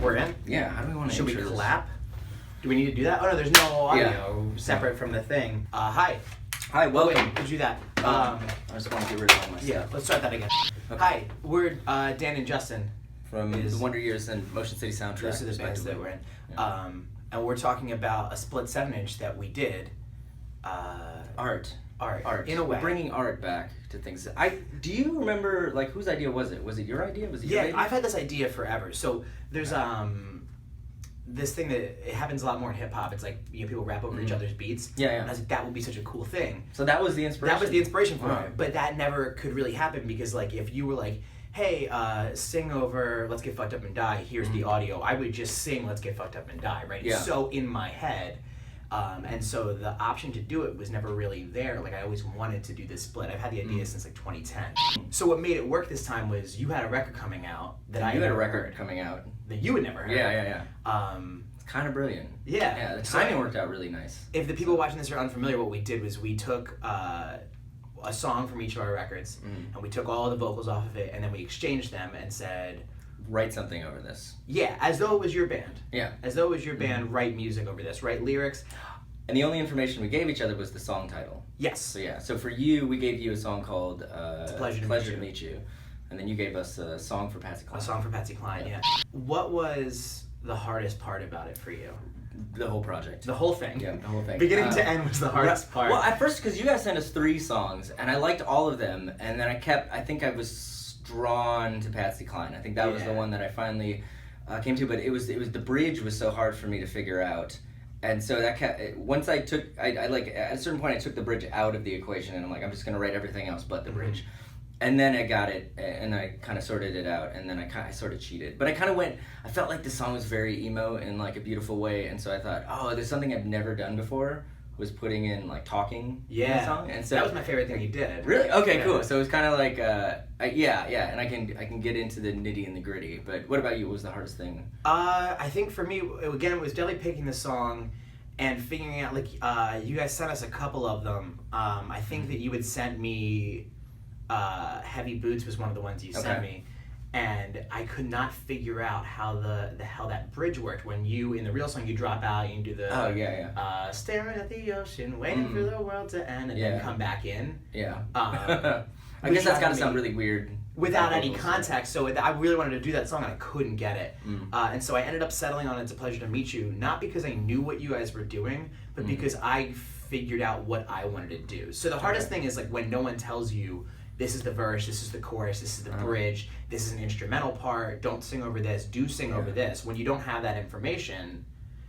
We're in? Yeah, how do we want to Should we intro this? clap? Do we need to do that? Oh no, there's no audio separate from the thing. Hi. Hi, welcome. Oh, wait, did you do that? I just want to get rid of all my Yeah, stuff. let's start that again. Okay. Hi, we're Dan and Justin. From the Wonder Years and Motion City soundtrack. Those are the bands that we're in. Yeah. And we're talking about a split 7-inch that we did. Art. In a way. We're bringing art back to things. Do you remember, like, whose idea was it? Was it your idea? Was it your idea? I've had this idea forever. So there's this thing that it happens a lot more in hip hop. It's like people rap over each other's beats. Yeah. And I was like, that would be such a cool thing. So that was the inspiration. That was the inspiration for Wow. it. But that never could really happen because like if you were like, hey, sing over Let's Get Fucked Up and Die, here's the audio, I would just sing Let's Get Fucked Up and Die, right? Yeah. It's so in my head. And so the option to do it was never really there. Like I always wanted to do this split. I've had the idea since like 2010. So what made it work this time was you had a record coming out that I You had a never record heard, coming out. that you had never heard. Yeah. It's kind of brilliant. Yeah. Yeah, the So timing worked out really nice. if the people watching this are unfamiliar, what we did was we took a song from each of our records and we took all the vocals off of it and then we exchanged them and said, Write something over this. yeah, as though it was your band. Yeah. As though it was your band, write music over this, write lyrics. And the only information we gave each other was the song title. Yes. So yeah, so for you, we gave you a song called It's a Pleasure to Meet You. And then you gave us a song for Patsy Cline. A song for Patsy Cline, yeah. What was the hardest part about it for you? The whole project. The whole thing? Yeah, the whole thing. Beginning to end was the hardest part. Well, at first, because you guys sent us 3 songs, and I liked all of them, and then I think I was drawn to Patsy Cline. I think that was the one that I finally came to, but it was the bridge was so hard for me to figure out. And so that once I took, I like, at a certain point I took the bridge out of the equation, and I'm like, I'm just going to write everything else but the bridge. And then I got it, and I kind of sorted it out, and then I sort of cheated. But I felt like the song was very emo in like a beautiful way, and so I thought, oh, there's something I've never done before, was putting in like talking in the song. And so that was my favorite thing you did. Really? Okay, Yeah. cool. So it was kind of like, and I can get into the nitty and the gritty. But what about you? What was the hardest thing? I think for me, again, it was definitely picking the song and figuring out, like, you guys sent us a couple of them. I think that you had sent me, Heavy Boots was one of the ones you sent me. And I could not figure out how the hell that bridge worked. When you, in the real song, you drop out, you do the staring at the ocean, waiting for the world to end, and then come back in. Yeah. I Which guess that's got to me sound really weird. without any context. So I really wanted to do that song and I couldn't get it. And so I ended up settling on It's a Pleasure to Meet You, not because I knew what you guys were doing, but because I figured out what I wanted to do. So the hardest thing is like when no one tells you, this is the verse, this is the chorus, this is the bridge, this is an instrumental part, don't sing over this, do sing over this. When you don't have that information,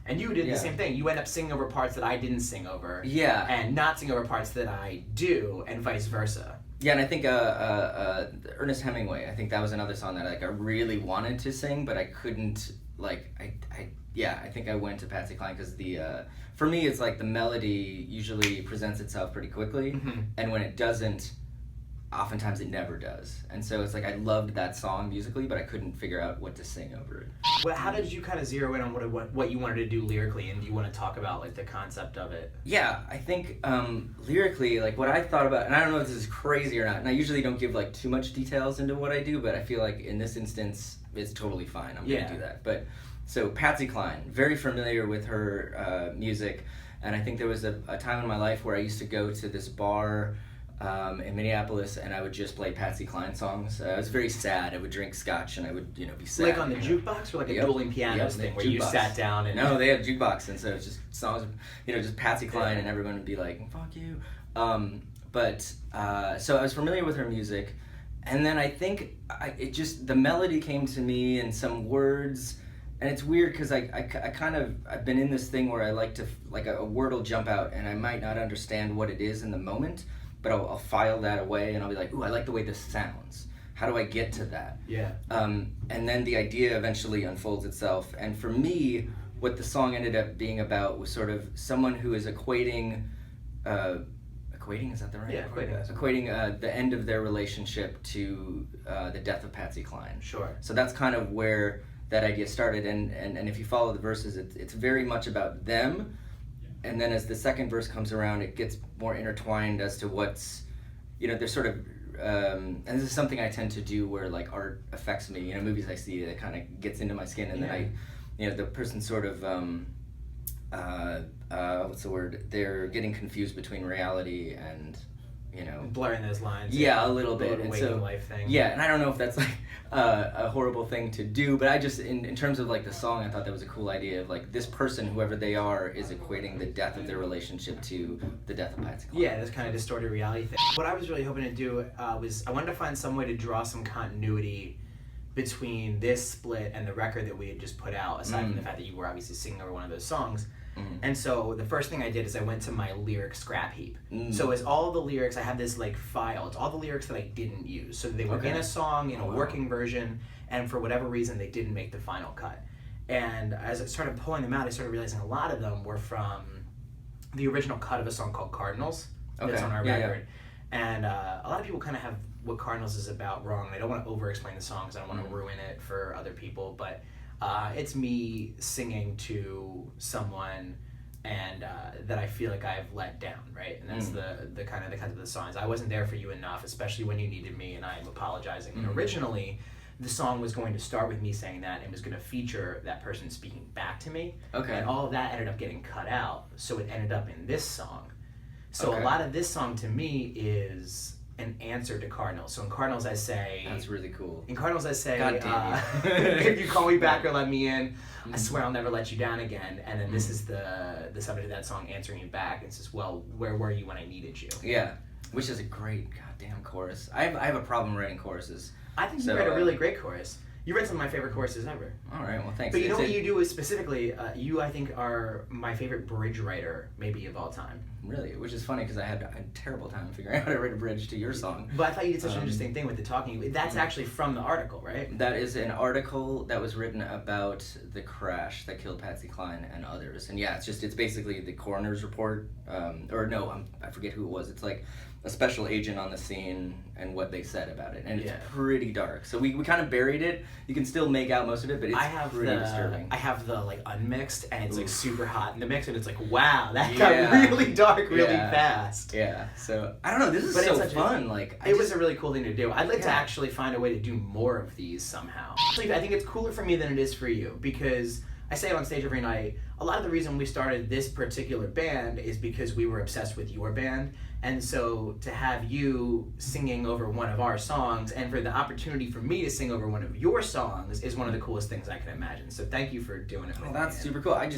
and you did the same thing, you end up singing over parts that I didn't sing over, and not sing over parts that I do, and vice versa. Yeah, and I think Ernest Hemingway, I think that was another song that I really wanted to sing, but I couldn't, like, I think I went to Patsy Cline because for me it's like the melody usually presents itself pretty quickly, and when it doesn't, oftentimes it never does. And so it's like I loved that song musically, but I couldn't figure out what to sing over it. Well, how did you kind of zero in on what you wanted to do lyrically, and do you want to talk about like the concept of it? Yeah, I think lyrically, like what I thought about, and I don't know if this is crazy or not, and I usually don't give like too much details into what I do, but I feel like in this instance, it's totally fine. I'm going to do that. But so Patsy Cline, very familiar with her music, and I think there was a time in my life where I used to go to this bar in Minneapolis, and I would just play Patsy Cline songs. I was very sad. I would drink scotch, and I would, be sad. Like on the jukebox, or like a dueling pianos thing, where you sat down and... No, they had jukebox, and so it was just songs, just Patsy Cline, and everyone would be like, fuck you. So I was familiar with her music, and then I think the melody came to me and some words, and it's weird because I've been in this thing where I like to, like a word will jump out, and I might not understand what it is in the moment, but I'll file that away, and I'll be like, ooh, I like the way this sounds. How do I get to that? Yeah. And then the idea eventually unfolds itself. And for me, what the song ended up being about was sort of someone who is equating, is that the right word? Yeah, Equating the end of their relationship to the death of Patsy Cline. Sure. So that's kind of where that idea started. And if you follow the verses, it's very much about them. And then as the second verse comes around, it gets more intertwined as to what's, they're sort of and this is something I tend to do where like art affects me. You know, movies I see that kind of gets into my skin, and then the person sort of what's the word? They're getting confused between reality and, you know, blurring those lines. Yeah, a little bit. And so life thing. Yeah, and I don't know if that's like a horrible thing to do, but I just in terms of like the song, I thought that was a cool idea of like this person, whoever they are, is equating the death of their relationship to the death of Patsy Cline. Yeah, this kind of distorted reality thing. What I was really hoping to do was I wanted to find some way to draw some continuity between this split and the record that we had just put out, aside from the fact that you were obviously singing over one of those songs. And so the first thing I did is I went to my lyric scrap heap. So as all the lyrics, I have this like file. It's all the lyrics that I didn't use. So they were in a song, in a working version, and for whatever reason they didn't make the final cut. And as I started pulling them out, I started realizing a lot of them were from the original cut of a song called Cardinals that's on our record. And a lot of people kind of have what Cardinals is about wrong. I don't want to over-explain the song because I don't want to ruin it for other people, but it's me singing to someone and that I feel like I've let down, right? And that's the kind of the songs. I wasn't there for you enough, especially when you needed me, and I'm apologizing. And originally, the song was going to start with me saying that and was going to feature that person speaking back to me. And all of that ended up getting cut out, so it ended up in this song. So a lot of this song to me is an answer to Cardinals. So in Cardinals I say... That's really cool. In Cardinals I say, God damn if you call me back or let me in, I swear I'll never let you down again. And then this is the subject of that song, answering you back. It says, well, where were you when I needed you? Yeah, which is a great goddamn chorus. I have a problem writing choruses. I think you write a really great chorus. You write some of my favorite choruses ever. All right, well, thanks. But you know what you do is specifically, you, I think, are my favorite bridge writer, maybe, of all time. Really? Which is funny because I had a terrible time figuring out how to write a bridge to your song. But I thought you did such an interesting thing with the talking. That's actually from the article, right? That is an article that was written about the crash that killed Patsy Cline and others. And yeah, it's basically the coroner's report. I forget who it was. It's like a special agent on the scene and what they said about it. And it's pretty dark. So we kind of buried it. You can still make out most of it, but it's pretty disturbing. I have the like unmixed, and it's like super hot in the mix, and it's like, wow, that got really dark really fast. Yeah. So I don't know, this is so fun. It was a really cool thing to do. I'd like to actually find a way to do more of these somehow. Actually, I think it's cooler for me than it is for you, because I say it on stage every night, a lot of the reason we started this particular band is because we were obsessed with your band. And so to have you singing over one of our songs, and for the opportunity for me to sing over one of your songs, is one of the coolest things I can imagine. So thank you for doing it with me. That's super cool. I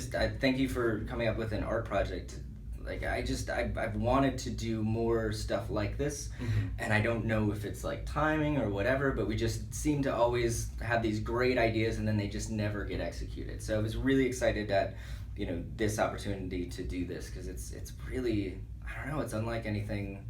thank you for coming up with an art project. Like I've wanted to do more stuff like this, and I don't know if it's like timing or whatever, but we just seem to always have these great ideas and then they just never get executed. So I was really excited at, you know, this opportunity to do this, because it's really, I don't know, it's unlike anything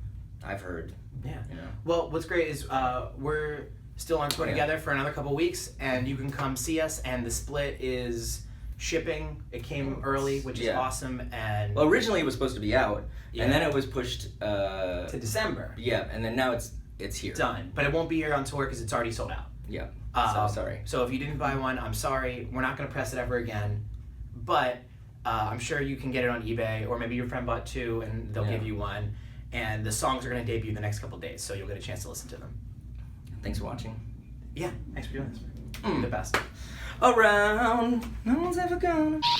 I've heard. Yeah. You know? Well, what's great is we're still on tour together for another couple weeks, and you can come see us, and the split is shipping. It came early, which is awesome. And well, originally it was supposed to be out, and then it was pushed to December. Yeah, and then now it's here. Done. But it won't be here on tour because it's already sold out. Yeah. So sorry. So if you didn't buy one, I'm sorry. We're not going to press it ever again. But I'm sure you can get it on eBay, or maybe your friend bought two and they'll give you one. And the songs are going to debut the next couple days, so you'll get a chance to listen to them. Thanks for watching. Yeah, thanks for doing this. You're the best. Around, no one's ever gonna